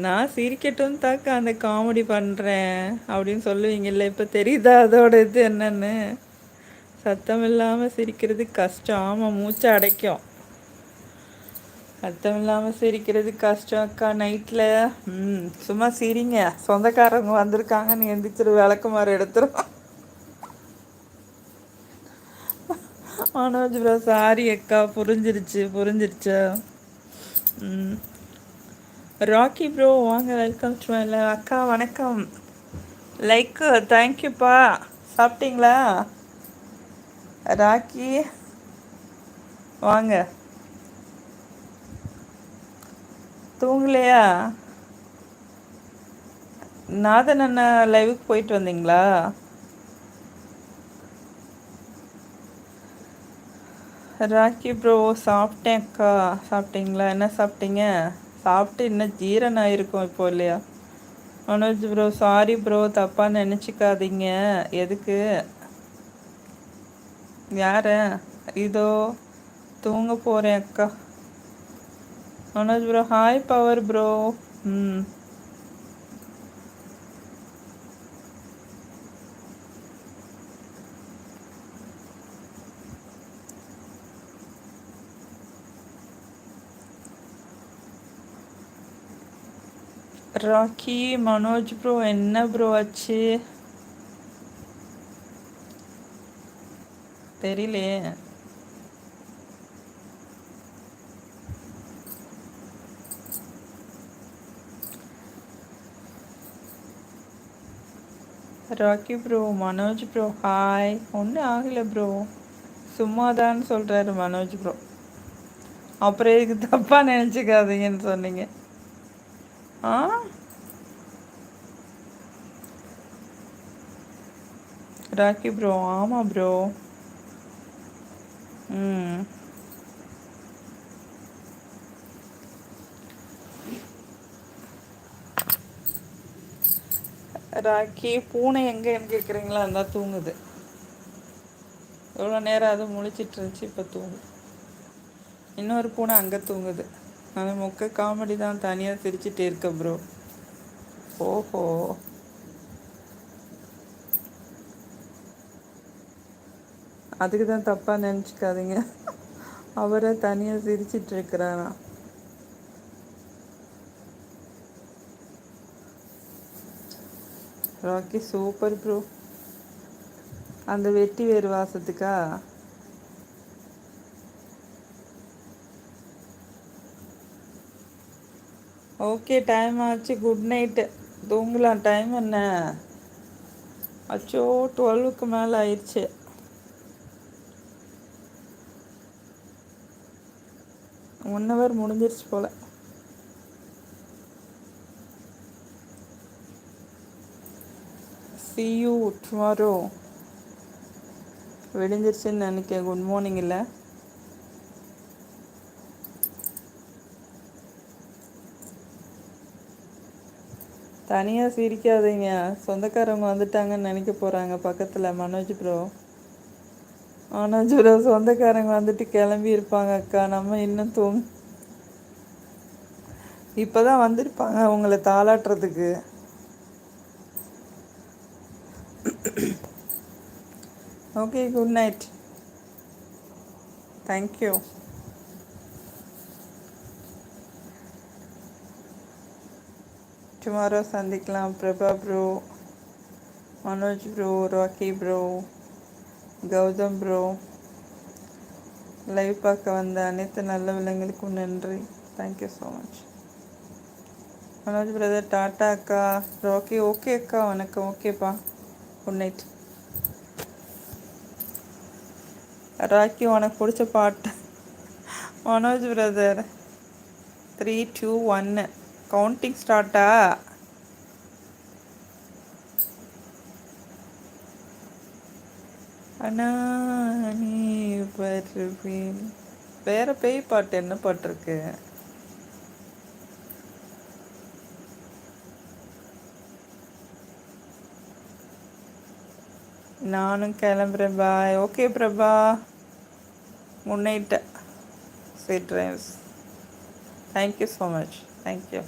நான் சிரிக்கட்டும் தாக்க அந்த காமெடி பண்ணுறேன் அப்படின்னு சொல்லுவீங்கல்ல, இப்போ தெரியுதா அதோட இது என்னன்னு? சத்தம் இல்லாமல் சிரிக்கிறது கஷ்டம். ஆமாம், மூச்சை அடைக்கும். சத்தம் இல்லாமல் சிரிக்கிறது கஷ்டம் அக்கா நைட்டில். சும்மா சிரிங்க. சொந்தக்காரங்க வந்திருக்காங்கன்னு எந்திரிச்சிரு, விளக்குமாறு எடுத்துரும். மனோஜ் ப்ரோ சாரி அக்கா, புரிஞ்சிருச்சா? ம். ராக்கி ப்ரோ வாங்க, வெல்கம் டு அக்கா வணக்கம். லைக்கு தேங்க்யூப்பா. சாப்பிட்டீங்களா? ராக்கி வாங்க. தூங்கலையா? நாதன் அண்ணா லைவுக்கு போயிட்டு வந்தீங்களா? ராக்கி ப்ரோ சாப்பிட்டேன் அக்கா. சாப்பிட்டீங்களா? என்ன சாப்பிட்டீங்க? சாப்பிட்டு இன்னும் ஜீரணம் ஆயிருக்கும் இப்போ இல்லையா? மனோஜ் ப்ரோ சாரி ப்ரோ, தப்பாக நினச்சிக்காதீங்க. எதுக்கு? யார? இதோ தூங்க போகிறேன் அக்கா. Manoj bro hi power bro. ம். ராக்கி மனோஜ் ப்ரோ என்ன ப்ரோ ஆச்சு? தெரியலையே. Rakhi bro Manoj bro hi. ஒன்றும் ஆகலை ப்ரோ, சும்மாதான்னு சொல்கிறாரு மனோஜ் ப்ரோ. அப்புறம் இதுக்கு தப்பாக நினச்சிக்காதீங்கன்னு சொன்னீங்க. ஆ ராக்கி ப்ரோ ஆமாம் ப்ரோ. ம். ராக்கி பூனை எங்கேன்னு கேட்குறீங்களா? இருந்தால் தூங்குது. எவ்வளோ நேரம் அது முழிச்சிட்டு இருந்துச்சு, இப்போ தூங்குது. இன்னொரு பூனை அங்கே தூங்குது. அது மொக்க காமெடி தான், தனியாக சிரிச்சிட்டே இருக்க ப்ரோ. ஓஹோ. அதுக்கு தான் தப்பாக நினச்சிக்காதீங்க. அவரை தனியாக சிரிச்சிட்டு இருக்கிறாரா? Rocky super bro. அந்த வெட்டி வேறு வாசத்துக்கா? ஓகே டைம் ஆச்சு, குட் நைட்டு. தூங்கலாம். டைம் என்ன? அச்சோ 12க்கு மேலே ஆயிடுச்சு. ஹவர் முடிஞ்சிருச்சு போல். see you tomorrow. விடிஞ்சிருச்சுன்னு நினைக்கிறேன். குட் மார்னிங் இல்லை? தனியாக சிரிக்காதீங்க, சொந்தக்காரவங்க வந்துட்டாங்கன்னு நினைக்க போகிறாங்க பக்கத்தில். மனோஜ் ப்ரோ சொந்தக்காரங்க வந்துட்டு கிளம்பி இருப்பாங்க அக்கா. நம்ம இன்னும் இப்போ தான் வந்திருப்பாங்க உங்களை தாளாட்டுறதுக்கு. Okay good night. Thank you. Tomorrow சந்திக்கலாம். Prabha bro, Manoj bro, Rocky bro, Gautham bro, live பார்க்க வந்த அனைத்து நல்ல விலங்குகளுக்கும் நன்றி. Thank you so much. Manoj brother tata அக்கா. ராக்கி ஓகே அக்கா வணக்கம். ஓகேப்பா, குட் நைட். ராக்கி உனக்கு பிடிச்ச பாட்டு? மனோஜ் பிரதர் 3 2 1 கவுண்டிங் ஸ்டார்ட்டா? அண்ணா நீ வருவேன். வேற பேய் பாட்டு என்ன பாட்டு இருக்கு? நானும் கிளம்புறேன். Bye. Okay Prabha, good night. Sweet dreams. Thank you so much. Thank you.